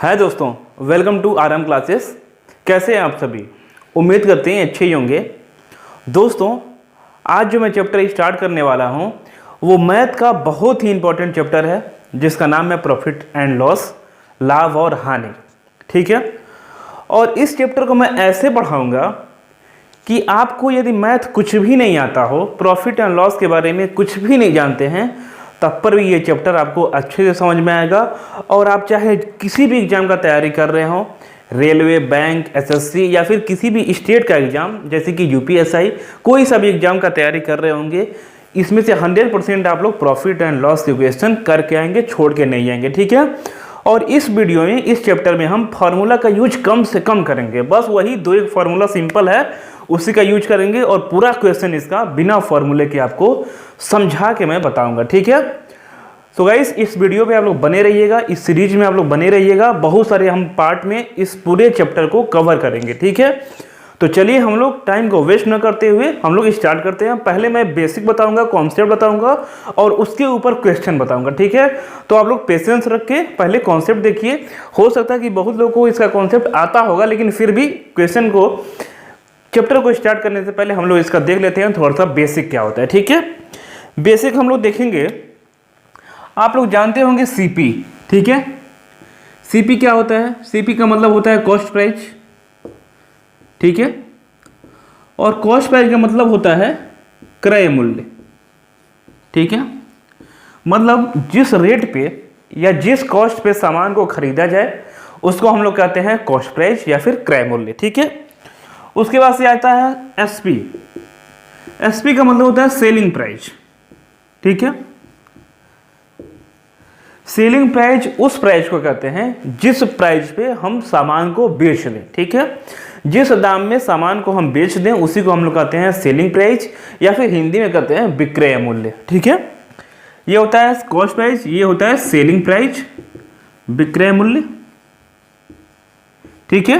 हाय दोस्तों, welcome to RM classes. कैसे हैं आप सभी? उम्मीद करते हैं अच्छे ही होंगे। दोस्तों, आज जो मैं चैप्टर स्टार्ट करने वाला हूं वो मैथ का बहुत ही इंपॉर्टेंट चैप्टर है जिसका नाम है प्रॉफिट एंड लॉस, लाभ और हानि। ठीक है, और इस चैप्टर को मैं ऐसे पढ़ाऊंगा कि आपको यदि मैथ कुछ भी नहीं आता हो, प्रॉफिट एंड लॉस के बारे में कुछ भी नहीं जानते हैं, तब पर भी ये चैप्टर आपको अच्छे से समझ में आएगा। और आप चाहे किसी भी एग्ज़ाम का तैयारी कर रहे हो, रेलवे, बैंक, एसएससी या फिर किसी भी स्टेट का एग्ज़ाम जैसे कि यूपीएसआई, कोई सा भी एग्ज़ाम का तैयारी कर रहे होंगे, इसमें से 100% आप लोग प्रॉफिट एंड लॉस के क्वेश्चन करके आएंगे, छोड़ के नहीं आएंगे। ठीक है, और इस वीडियो में, इस चैप्टर में हम फार्मूला का यूज कम से कम करेंगे। बस वही दो एक फार्मूला सिंपल है, उसी का यूज करेंगे और पूरा क्वेश्चन इसका बिना फार्मूले के आपको समझा के मैं बताऊंगा। ठीक है, सो गाइस, इस वीडियो पे आप लोग बने रहिएगा, इस सीरीज में आप लोग बने रहिएगा। बहुत सारे हम पार्ट में इस पूरे चैप्टर को कवर करेंगे। ठीक है, तो चलिए हम लोग टाइम को वेस्ट न करते हुए हम लोग स्टार्ट करते हैं। पहले मैं बेसिक बताऊंगा, कॉन्सेप्ट बताऊंगा और उसके ऊपर क्वेश्चन बताऊंगा। ठीक है, तो आप लोग पेशेंस रख के पहले कॉन्सेप्ट देखिए। हो सकता है कि बहुत लोगों को इसका कॉन्सेप्ट आता होगा, लेकिन फिर भी क्वेश्चन को, चैप्टर को स्टार्ट करने से पहले हम लोग इसका देख लेते हैं थोड़ा सा बेसिक क्या होता है। ठीक है, बेसिक हम लोग देखेंगे। आप लोग जानते होंगे सीपी। ठीक है, सीपी क्या होता है? सीपी का मतलब होता है कॉस्ट प्राइस। ठीक है, और कॉस्ट प्राइस का मतलब होता है क्रय मूल्य। ठीक है, मतलब जिस रेट पे या जिस कॉस्ट पे सामान को खरीदा जाए उसको हम लोग कहते हैं कॉस्ट प्राइस या फिर क्रय मूल्य। ठीक है, उसके बाद से आता है एसपी। एसपी का मतलब होता है सेलिंग प्राइस। ठीक है, सेलिंग प्राइस उस प्राइस को कहते हैं जिस प्राइस पे हम सामान को बेच दें। ठीक है, जिस दाम में सामान को हम बेच दें उसी को हम लोग कहते हैं सेलिंग प्राइस या फिर हिंदी में कहते हैं विक्रय मूल्य। ठीक है, ये होता है कॉस्ट प्राइस, ये होता है सेलिंग प्राइस, विक्रय मूल्य। ठीक है,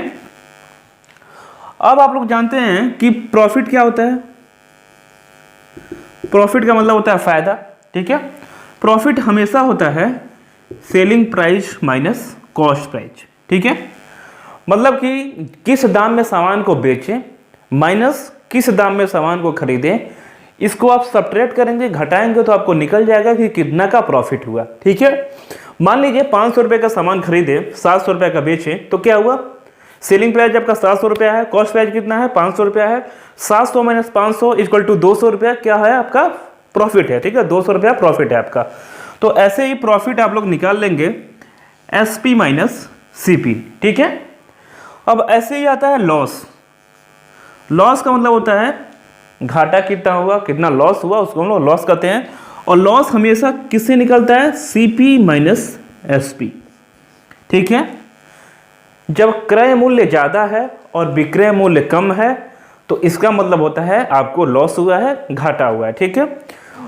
अब आप लोग जानते हैं कि प्रॉफिट क्या होता है? प्रॉफिट का मतलब होता है फायदा। ठीक है, प्रॉफिट हमेशा होता है selling price minus cost price. ठीक है, मतलब कि किस दाम में सामान को बेचें माइनस किस दाम में सामान को खरीदें, इसको आप सब्ट्रैक्ट करेंगे, घटाएंगे तो आपको निकल जाएगा कि कितना का प्रॉफिट हुआ। ठीक है, मान लीजिए 500 रुपये का सामान खरीदे, 700 रुपये का बेचें, तो क्या हुआ? सेलिंग प्राइस आपका 700 रुपया है, कॉस्ट प्राइस कितना है? 500 रुपया है। 700 माइनस 500 इक्वल टू 200 रुपया क्या है? आपका प्रॉफिट है। ठीक है, 200 रुपया प्रॉफिट है आपका। तो ऐसे ही प्रॉफिट आप लोग निकाल लेंगे एसपी माइनस सीपी। ठीक है, अब ऐसे ही आता है लॉस। लॉस का मतलब होता है घाटा कितना हुआ, कितना लॉस हुआ, उसको हम लोग लॉस कहते हैं। और लॉस हमेशा किससे निकलता है? CP minus SP. ठीक है, जब क्रय मूल्य ज़्यादा है और विक्रय मूल्य कम है तो इसका मतलब होता है आपको लॉस हुआ है, घाटा हुआ है। ठीक है,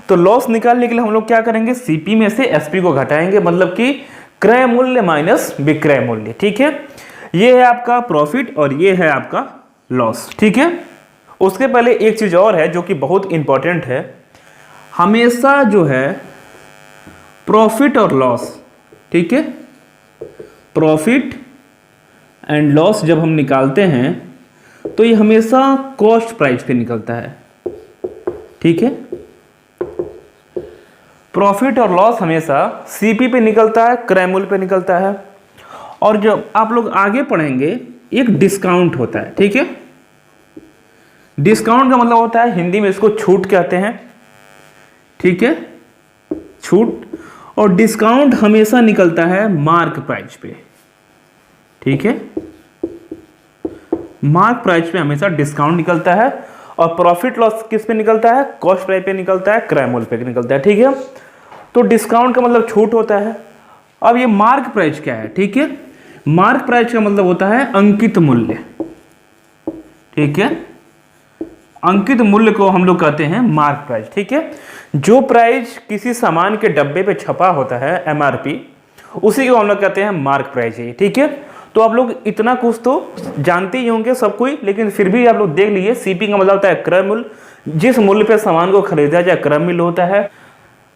तो लॉस निकालने के लिए हम लोग क्या करेंगे? सीपी में से एसपी को घटाएंगे, मतलब कि क्रय मूल्य माइनस विक्रय मूल्य। ठीक है, ये है आपका प्रॉफिट और ये है आपका लॉस। ठीक है, उसके पहले एक चीज़ और है जो कि बहुत इंपॉर्टेंट है। हमेशा जो है प्रॉफिट और लॉस, ठीक है, प्रॉफिट एंड लॉस जब हम निकालते हैं तो ये हमेशा कॉस्ट प्राइस पे निकलता है। ठीक है, प्रॉफिट और लॉस हमेशा सीपी पे निकलता है, क्रय मूल्य पे निकलता है। और जब आप लोग आगे पढ़ेंगे एक डिस्काउंट होता है। ठीक है, डिस्काउंट का मतलब होता है हिंदी में इसको छूट कहते हैं। ठीक है, छूट। और डिस्काउंट हमेशा निकलता है मार्क प्राइस पे। ठीक है, मार्क प्राइस पे हमेशा डिस्काउंट निकलता है। और प्रॉफिट लॉस किस पे निकलता है? कॉस्ट प्राइस पे निकलता है, क्रय मूल्य पे निकलता है। ठीक है, तो डिस्काउंट का मतलब छूट होता है। अब ये मार्क प्राइस क्या है? ठीक है, मार्क प्राइस का मतलब होता है अंकित मूल्य। ठीक है, अंकित मूल्य को हम लोग कहते हैं मार्क प्राइस। ठीक है, जो प्राइस किसी सामान के डब्बे पे छपा होता है एमआरपी, उसी को हम लोग कहते हैं मार्क प्राइस है। ठीक है, तो आप लोग इतना कुछ तो जानते ही होंगे सब कोई, लेकिन फिर भी आप लोग देख लीजिए। सीपी का मतलब होता है क्रय मूल्य, जिस मूल्य पे सामान को खरीदा जाए क्रय मूल्य होता है।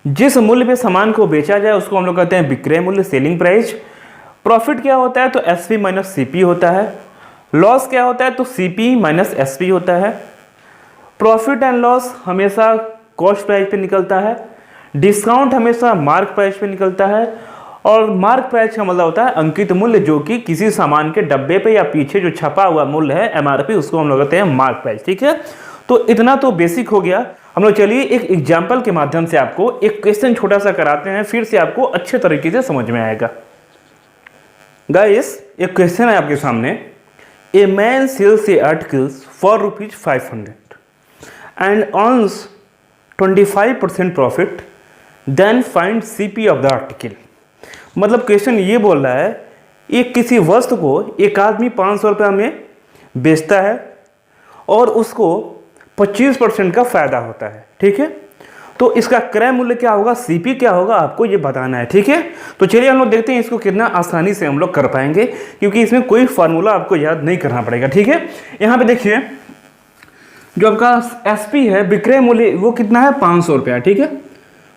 जिस मूल्य पे सामान को बेचा जाए उसको हम लोग कहते हैं विक्रय मूल्य, सेलिंग प्राइस। प्रॉफिट क्या होता है तो एसपी माइनस सीपी होता है। लॉस क्या होता है तो सीपी माइनस एसपी होता है। प्रॉफिट एंड लॉस हमेशा कॉस्ट प्राइस पे निकलता है। डिस्काउंट हमेशा मार्क प्राइस पे निकलता है। और मार्क प्राइस का मतलब होता है अंकित मूल्य, जो कि किसी सामान के डब्बे पे या पीछे जो छपा हुआ मूल्य है एमआरपी, उसको हम लोग कहते हैं मार्क प्राइस। ठीक है, तो इतना तो बेसिक हो गया हम लोग। चलिए एक एग्जाम्पल के माध्यम से आपको एक क्वेश्चन छोटा सा कराते हैं, फिर से आपको अच्छे तरीके से समझ में आएगा। गाइस, एक क्वेश्चन है आपके सामने। A man sells a articles for ₹500 and earns 25% profit, then find CP of the article. मतलब क्वेश्चन ये बोल रहा है, एक किसी वस्तु को एक आदमी 500 रुपये में बेचता है और उसको 25% का फायदा होता है। ठीक है, तो इसका क्रय मूल्य क्या होगा, सीपी क्या होगा, आपको ये बताना है। ठीक है, तो चलिए हम लोग देखते हैं इसको कितना आसानी से हम लोग कर पाएंगे, क्योंकि इसमें कोई फार्मूला आपको याद नहीं करना पड़ेगा। ठीक है, यहाँ पे देखिए जो आपका एसपी है विक्रय मूल्य वो कितना है 500 रुपया। ठीक है,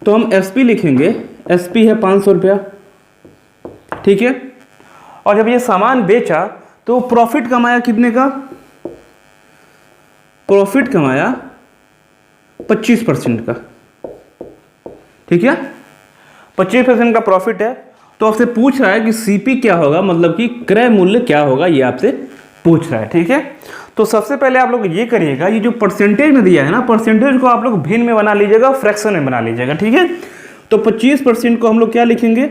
तो हम एसपी लिखेंगे, एसपी है 500 रुपया। ठीक है, और जब ये सामान बेचा तो प्रॉफिट कमाया कितने का, प्रॉफिट कमाया 25% का। ठीक है, 25% का प्रॉफिट है। तो आपसे पूछ रहा है कि सीपी क्या होगा, मतलब कि क्रय मूल्य क्या होगा, ये आपसे पूछ रहा है। ठीक है, तो सबसे पहले आप लोग ये करिएगा, ये जो परसेंटेज में दिया है ना, परसेंटेज को आप लोग भिन्न में बना लीजिएगा, फ्रैक्शन में बना लीजिएगा। ठीक है, तो 25% को हम लोग क्या लिखेंगे,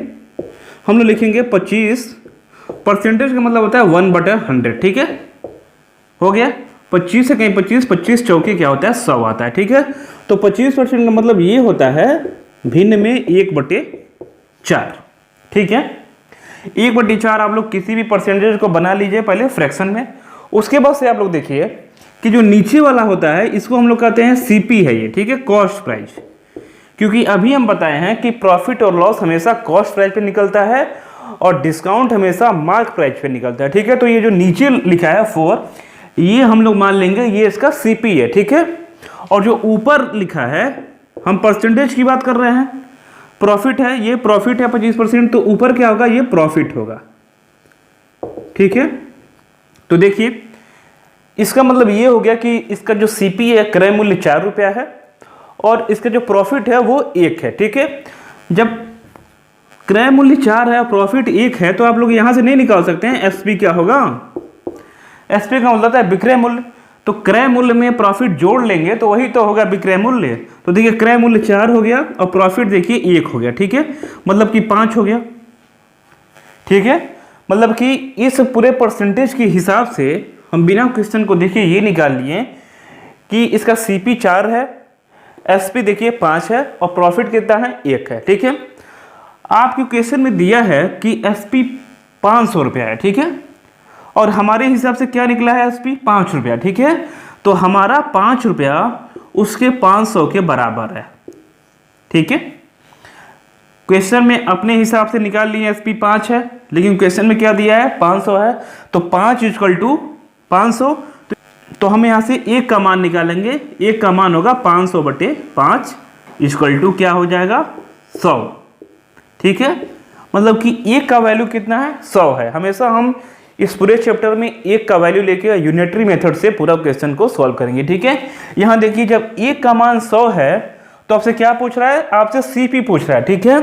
हम लोग लिखेंगे 25%। का मतलब होता है 1/100। ठीक है, हो गया। 25 से कहीं 25, 25 चौके क्या होता है 100 आता है। ठीक है, तो 25% का मतलब ये होता है भिन्न में 1/4। ठीक है, 1/4 आप लोग किसी भी परसेंटेज को बना लीजिए पहले फ्रैक्शन में। उसके बाद से आप लोग देखिए कि जो नीचे वाला होता है इसको हम लोग कहते हैं सीपी है ये। ठीक है, कॉस्ट प्राइस, क्योंकि अभी हम बताए हैं कि प्रॉफिट और लॉस हमेशा कॉस्ट प्राइस पे निकलता है और डिस्काउंट हमेशा मार्क प्राइस पे निकलता है। ठीक है, तो ये जो नीचे लिखा है 4, ये हम लोग मान लेंगे ये इसका सीपी है। ठीक है, और जो ऊपर लिखा है, हम परसेंटेज की बात कर रहे हैं, प्रॉफिट है, ये प्रॉफिट है 25%, तो ऊपर क्या होगा, ये प्रॉफिट होगा। ठीक है, तो देखिए इसका मतलब ये हो गया कि इसका जो सीपी है क्रय मूल्य 4 रुपया है और इसका जो प्रॉफिट है वो 1 है। ठीक है, जब क्रय मूल्य 4 है और प्रॉफिट 1 है तो आप लोग यहां से नहीं निकाल सकते हैं एसपी क्या होगा, एसपी का मतलब है विक्रय मूल्य। तो क्रय मूल्य में प्रॉफिट जोड़ लेंगे तो वही तो होगा विक्रय मूल्य। तो देखिए क्रय मूल्य 4 हो गया और प्रॉफिट देखिए 1 हो गया। ठीक है, मतलब कि 5 हो गया। ठीक है, मतलब कि इस पूरे परसेंटेज के हिसाब से हम बिना क्वेश्चन को देखिए ये निकाल लिए कि इसका सीपी 4 है, एसपी देखिए 5 है और प्रॉफिट कितना है 1 है। ठीक है, आपके क्वेश्चन में दिया है कि एसपी 500 रुपया है। ठीक है, और हमारे हिसाब से क्या निकला है एसपी 5 रुपया। ठीक है, तो हमारा 5 रुपया उसके 500 के बराबर है। ठीक है, क्वेश्चन में अपने हिसाब से निकाल लिए एसपी 5 है, लेकिन क्वेश्चन में क्या दिया है 500 है, तो 5 = 500। तो हम यहाँ से 1 का मान निकालेंगे, 1 का मान होगा 500/5 = क्या हो जाएगा 100। ठीक है, मतलब कि 1 का वैल्यू कितना है 100 है। हमेशा हम इस पूरे चैप्टर में 1 का वैल्यू लेके यूनिटरी मेथड से पूरा क्वेश्चन को सॉल्व करेंगे। ठीक है, यहाँ देखिए जब 1 का मान 100 है तो आपसे क्या पूछ रहा है, आपसे सीपी पूछ रहा है। ठीक है,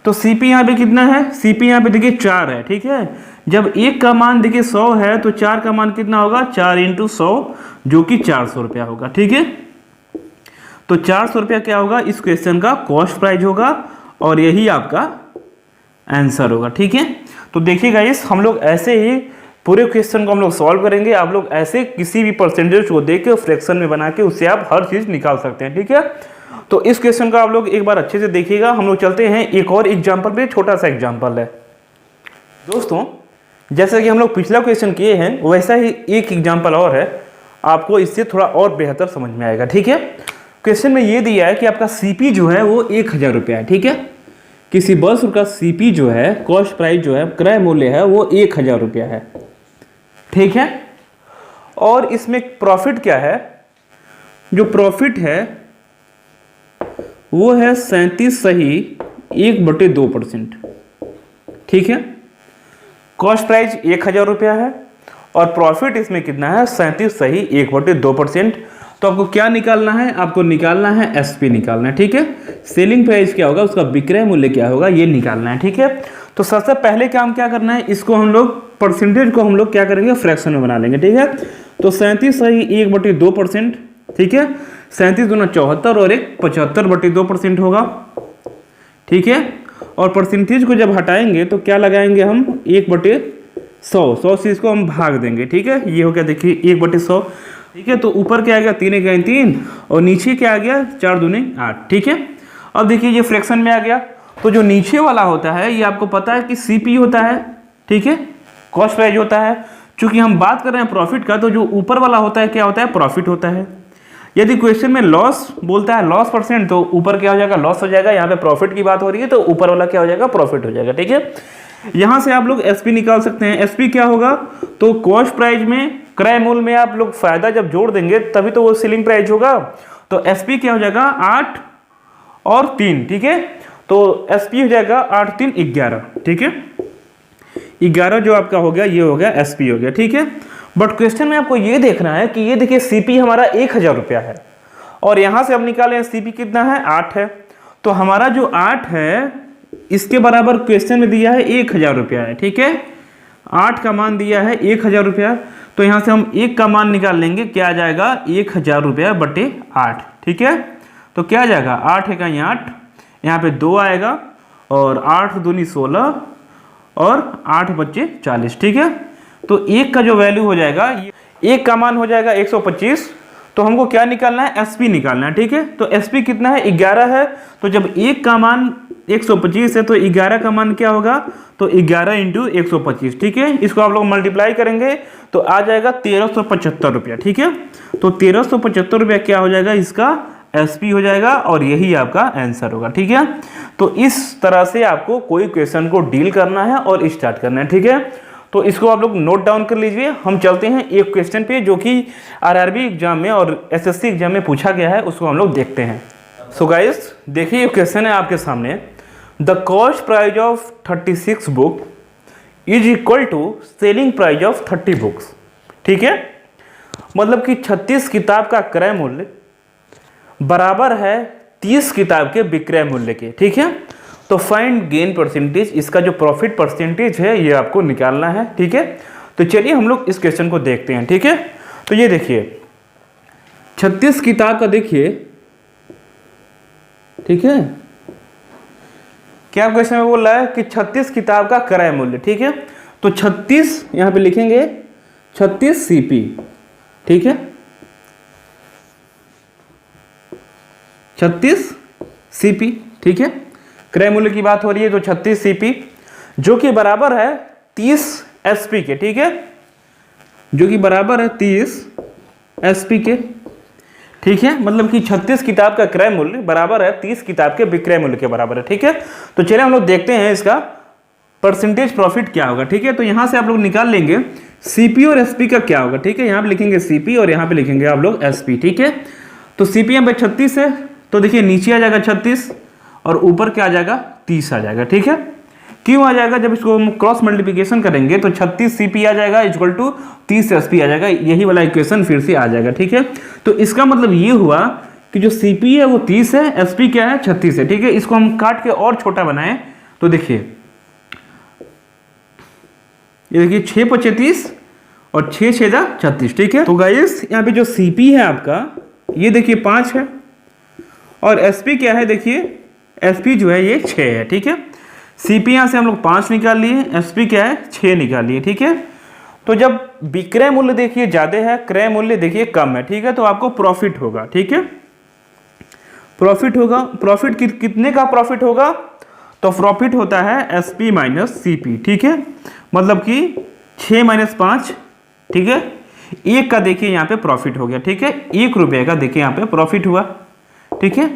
तो सीपी यहाँ पे कितना है, सीपी यहाँ पे देखिए 4 है। ठीक है, जब 1 का मान देखिए 100 है तो 4 का मान कितना होगा, 4 × 100 जो कि 400 रुपया होगा। ठीक है, तो 400 रुपया क्या होगा, इस क्वेश्चन का कॉस्ट प्राइस होगा और यही आपका आंसर होगा। ठीक है, तो देखिएगा इस हम लोग ऐसे ही पूरे क्वेश्चन को हम लोग सॉल्व करेंगे। आप लोग ऐसे किसी भी परसेंटेज को देख के फ्रैक्शन में बना के उससे आप हर चीज़ निकाल सकते हैं। ठीक है, तो इस क्वेश्चन का आप लोग एक बार अच्छे से देखिएगा। हम लोग चलते हैं एक और एग्जाम्पल पे, छोटा सा एग्जाम्पल है दोस्तों। जैसा कि हम लोग पिछला क्वेश्चन किए हैं वैसा ही एक एग्जाम्पल और है, आपको इससे थोड़ा और बेहतर समझ में आएगा। ठीक है, क्वेश्चन में ये दिया है कि आपका सीपी जो है वो 1000 रुपया है। ठीक है, किसी वस्तु का सीपी जो है, कॉस्ट प्राइस जो है, क्रय मूल्य है वो 1000 रुपया है। ठीक है, और इसमें प्रॉफिट क्या है, जो प्रॉफिट है वो है 37 सही 1/2%। ठीक है, कॉस्ट प्राइस 1000 रुपया है और प्रॉफिट इसमें कितना है 37 सही 1/2%। तो आपको क्या निकालना है, आपको निकालना है एसपी निकालना है, ठीक है। सेलिंग प्राइस क्या होगा, उसका विक्रय मूल्य क्या होगा, ये निकालना है, ठीक है। तो सबसे पहले काम क्या करना है, इसको हम लोग परसेंटेज को हम लोग क्या करेंगे, फ्रैक्शन में बना लेंगे, ठीक है। तो 37 सही 1/2%, ठीक है। 37 दूना 74 और 1 75/2% होगा, ठीक है। और परसेंटेज को जब हटाएंगे तो क्या लगाएंगे हम 1/100, 100 से इसको हम भाग देंगे, ठीक है। ये हो गया देखिए 1/100, ठीक है। तो ऊपर क्या आ गया 3 1 3 और नीचे क्या आ गया 4 दूनी 8, ठीक है। अब देखिए ये फ्रैक्शन में आ गया। तो जो नीचे वाला होता है ये आपको पता है कि सीपी होता है, ठीक है, कॉस्ट प्राइस होता है। चूंकि हम बात कर रहे हैं प्रॉफिट का, तो जो ऊपर वाला होता है क्या होता है, प्रॉफिट होता है। यदि क्वेश्चन में लॉस बोलता है लॉस परसेंट, तो ऊपर क्या हो जाएगा, लॉस हो जाएगा। यहाँ पे प्रॉफिट की बात हो रही है तो ऊपर वाला क्या हो जाएगा, प्रॉफिट हो जाएगा, ठीक है। यहां से आप लोग एसपी निकाल सकते हैं। एसपी क्या होगा, तो कॉस्ट प्राइस में क्रय मूल्य में आप लोग फायदा जब जोड़ देंगे तभी तो वो सेलिंग प्राइस होगा। तो एसपी क्या हो जाएगा 8 और 3, ठीक है। तो एसपी हो जाएगा 8 3 11, ठीक है। 11 जो आपका हो गया ये हो गया एसपी हो गया, ठीक है। बट क्वेश्चन में आपको ये देखना है कि ये देखिए सीपी हमारा 1000 रुपया है और यहां से हम निकाले सीपी कितना है 8 है। तो हमारा जो 8 है इसके बराबर क्वेश्चन में दिया है 1000 रुपया है, ठीक है। 8 का मान दिया है 1000 रुपया, तो यहां से हम 1 का मान निकाल लेंगे, क्या आ जाएगा 1000 रुपया बटे 8, ठीक है। तो क्या आ जाएगा 8 है का 8, यहाँ पे 2 आएगा और 8 दूनी 16 और 8 बच्चे 40, ठीक है। तो 1 का जो वैल्यू हो जाएगा, 1 का मान हो जाएगा 125। तो हमको क्या निकालना है, एसपी निकालना है, ठीक है। तो एसपी कितना है 11 है। तो जब 1 का मान 125 है तो 11 का मान क्या होगा, तो 11 × 125, ठीक है। इसको आप लोग मल्टीप्लाई करेंगे तो आ जाएगा 1375 रुपया, ठीक है। तो 1375 रुपया क्या हो जाएगा, इसका एसपी हो जाएगा और यही आपका आंसर होगा, ठीक है। तो इस तरह से आपको कोई क्वेश्चन को डील करना है और स्टार्ट करना है, ठीक है। तो इसको आप लोग नोट डाउन कर लीजिए। हम चलते हैं एक क्वेश्चन पे जो कि आरआरबी एग्जाम में और एसएससी एग्जाम में पूछा गया है, उसको हम लोग देखते हैं। सो गाइस देखिए ये क्वेश्चन है आपके सामने, the cost price of 36 book is equal to selling price of 30 books, ठीक है। मतलब कि 36 किताब का क्रय मूल्य बराबर है 30 किताब के विक्रय मूल्य के, ठीक है। तो फाइंड गेन परसेंटेज, इसका जो प्रॉफिट परसेंटेज है ये आपको निकालना है, ठीक है। तो चलिए हम लोग इस क्वेश्चन को देखते हैं, ठीक है। तो ये देखिए 36 किताब का देखिए, ठीक है, क्या क्वेश्चन में बोल रहा है कि 36 किताब का क्रय मूल्य, ठीक है। तो 36 यहां पे लिखेंगे 36 सीपी, ठीक है, 36 सीपी, ठीक है। क्रय मूल्य की बात हो रही है तो 36 सीपी जो कि बराबर है 30 एसपी के, ठीक है, जो कि बराबर है 30 एसपी के, ठीक है। मतलब कि 36 किताब का क्रय मूल्य बराबर है 30 किताब के विक्रय मूल्य के बराबर है, ठीक है। तो चलिए हम लोग देखते हैं इसका परसेंटेज प्रॉफिट क्या होगा, ठीक है। तो यहां से आप लोग निकाल लेंगे सीपी और एसपी का क्या होगा, ठीक है। यहां पे लिखेंगे सीपी और यहां पे लिखेंगे आप लोग एसपी, ठीक है। तो सीपी यहाँ पे 36 है, तो देखिए नीचे आ जाएगा 36 और ऊपर क्या आ जाएगा 30 आ जाएगा, ठीक है। क्यों आ जाएगा, जब इसको हम क्रॉस मल्टीप्लिकेशन करेंगे तो 36 सीपी आ जाएगा इक्वल टू 30 एसपी आ जाएगा, यही वाला इक्वेशन फिर से आ जाएगा, ठीक है। तो इसका मतलब ये हुआ कि जो सीपी है वो 30 है, एसपी क्या है 36 है, ठीक है। इसको हम काट के और छोटा बनाएं तो देखिए ये देखिए 6 × 35 और 6 × 6 = 36, ठीक है। तो गाइस यहाँ पे जो सीपी है आपका ये देखिए 5 है और एसपी क्या है, देखिए एसपी जो है ये 6 है, ठीक है। सीपी यहाँ से हम लोग 5 निकाल लिए, एसपी क्या है 6 निकाल लिए, ठीक है। तो जब विक्रय मूल्य देखिए ज्यादा है, क्रय मूल्य देखिए कम है, ठीक है, तो आपको प्रॉफिट होगा, ठीक है। प्रॉफिट होगा, प्रॉफिट कितने का प्रॉफिट होगा, तो प्रॉफिट होता है एसपी माइनस सीपी, ठीक है। मतलब कि 6 - 5, ठीक है। 1 का देखिए यहाँ पे प्रॉफिट हो गया, ठीक है। 1 रुपये का देखिए यहाँ पे प्रॉफिट हुआ, ठीक है।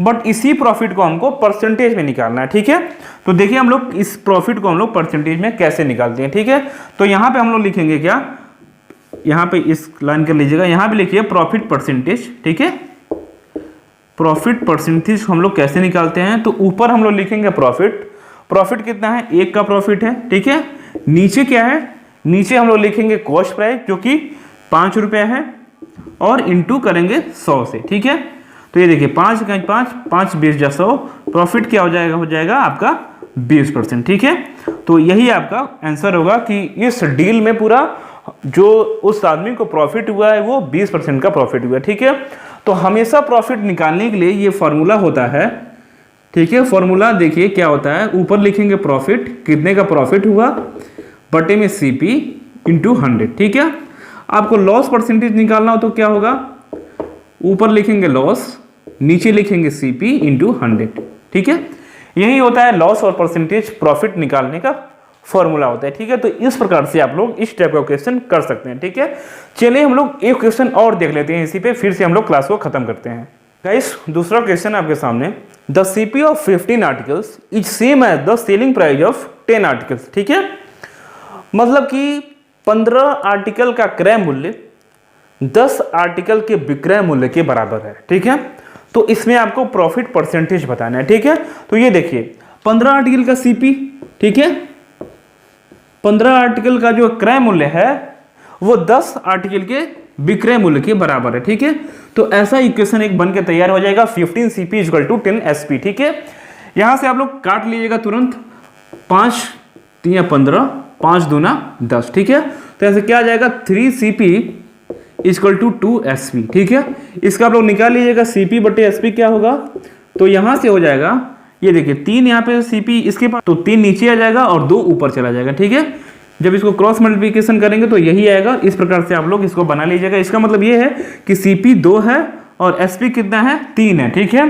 बट इसी प्रॉफिट को हमको परसेंटेज में निकालना है, ठीक है। तो देखिए हम लोग इस प्रॉफिट को हम लोग परसेंटेज में कैसे निकालते हैं, ठीक है। तो यहाँ पे हम लोग लिखेंगे क्या, यहाँ पे इस लाइन कर लीजिएगा, यहाँ पे लिखिए प्रॉफिट परसेंटेज, ठीक है। प्रॉफिट परसेंटेज हम लोग कैसे निकालते हैं, तो ऊपर हम लोग लिखेंगे प्रॉफिट, प्रॉफिट कितना है 1 का प्रॉफिट है, ठीक है। नीचे क्या है, नीचे हम लोग लिखेंगे कॉस्ट प्राइस जो कि 5 रुपये है और इंटू करेंगे 100 से, ठीक है। तो ये देखिए 5 का 5, 5 20 जा 100, प्रॉफिट क्या हो जाएगा आपका 20%, ठीक है। तो यही आपका आंसर होगा कि इस डील में पूरा जो उस आदमी को प्रॉफिट हुआ है वो 20% का प्रॉफिट हुआ है, ठीक है। तो हमेशा प्रॉफिट निकालने के लिए ये फॉर्मूला होता है, ठीक है। फॉर्मूला देखिए क्या होता है, ऊपर लिखेंगे प्रॉफिट, कितने का प्रॉफिट हुआ बटे में सीपी इंटू 100, ठीक है। आपको लॉस परसेंटेज निकालना हो तो क्या होगा, ऊपर लिखेंगे लॉस, नीचे लिखेंगे सीपी इंटू 100, ठीक है। यही होता है लॉस और परसेंटेज प्रॉफिट निकालने का फॉर्मूला होता है, ठीक है। तो इस प्रकार से आप लोग इस टाइप का क्वेश्चन कर सकते हैं, ठीक है। चलिए हम लोग एक क्वेश्चन और देख लेते हैं इसी पे, फिर से हम लोग क्लास को खत्म करते हैं। गाइस दूसरा क्वेश्चन आपके सामने, the CP of 15 articles is same as the selling price of 10 articles, ठीक है। मतलब कि 15 आर्टिकल का क्रय मूल्य 10 आर्टिकल के विक्रय मूल्य के बराबर है, ठीक है। तो इसमें आपको प्रॉफिट परसेंटेज बताना है, ठीक है। तो ये देखिए 15 आर्टिकल का सीपी, ठीक है, 15 आर्टिकल का जो क्रय मूल्य है वो 10 आर्टिकल के विक्रय मूल्य के बराबर है, ठीक है। तो ऐसा इक्वेशन एक बन के तैयार हो जाएगा 15 CP इक्वल टू 10 SP, ठीक है। यहां से आप लोग काट लीजिएगा तुरंत, 5 3 15, 5 दूना 10, ठीक है। तो ऐसे क्या आ जाएगा 3 CP इक्वल टू 2 SP, ठीक है। इसका आप लोग निकाल लीजिएगा CP बटे SP क्या होगा, तो यहां से हो जाएगा, ये देखिए 3 यहाँ पे CP इसके पास, तो 3 नीचे आ जाएगा और 2 ऊपर चला जाएगा, ठीक है। जब इसको क्रॉस मल्टीप्लिकेशन करेंगे तो यही आएगा। इस प्रकार से आप लोग इसको बना लीजिएगा। इसका मतलब ये है कि CP 2 है और SP कितना है 3 है, ठीक है।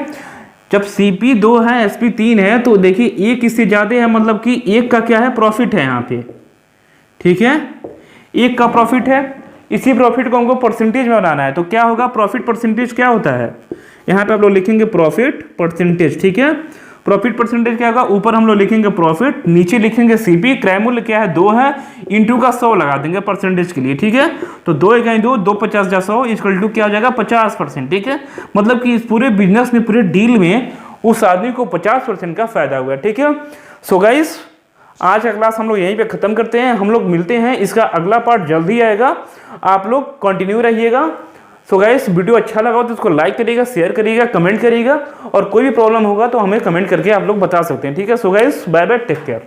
जब CP 2 है SP 3 है तो देखिए एक इससे ज्यादा है, मतलब कि एक का क्या है प्रॉफिट है यहाँ पे, ठीक है, एक का प्रॉफिट है। इसी प्रॉफिट को हमको परसेंटेज में बनाना है, तो क्या होगा प्रॉफिट परसेंटेज क्या होता है, यहाँ पे आप लोग लिखेंगे प्रॉफिट परसेंटेज, ठीक है। प्रॉफिट परसेंटेज क्या होगा, ऊपर हम लोग लिखेंगे प्रॉफिट, नीचे लिखेंगे सीपी, क्रय मूल्य क्या है 2 है, इंटू का 100 लगा देंगे परसेंटेज के लिए, ठीक है। तो 2 1 2, 2 50 जा 100 इक्वल टू क्या हो जाएगा 50%, ठीक है। मतलब कि इस पूरे बिजनेस में, पूरे डील में उस आदमी को 50% का फायदा हुआ, ठीक है। सो गाइस आज का क्लास हम लोग यहीं पे खत्म करते हैं। हम लोग मिलते हैं, इसका अगला पार्ट जल्दी आएगा, आप लोग कंटिन्यू रहिएगा। सो गाइस वीडियो अच्छा लगा हो तो उसको लाइक करिएगा, शेयर करिएगा, कमेंट करिएगा, और कोई भी प्रॉब्लम होगा तो हमें कमेंट करके आप लोग बता सकते हैं, ठीक है। So guys bye bye, take care.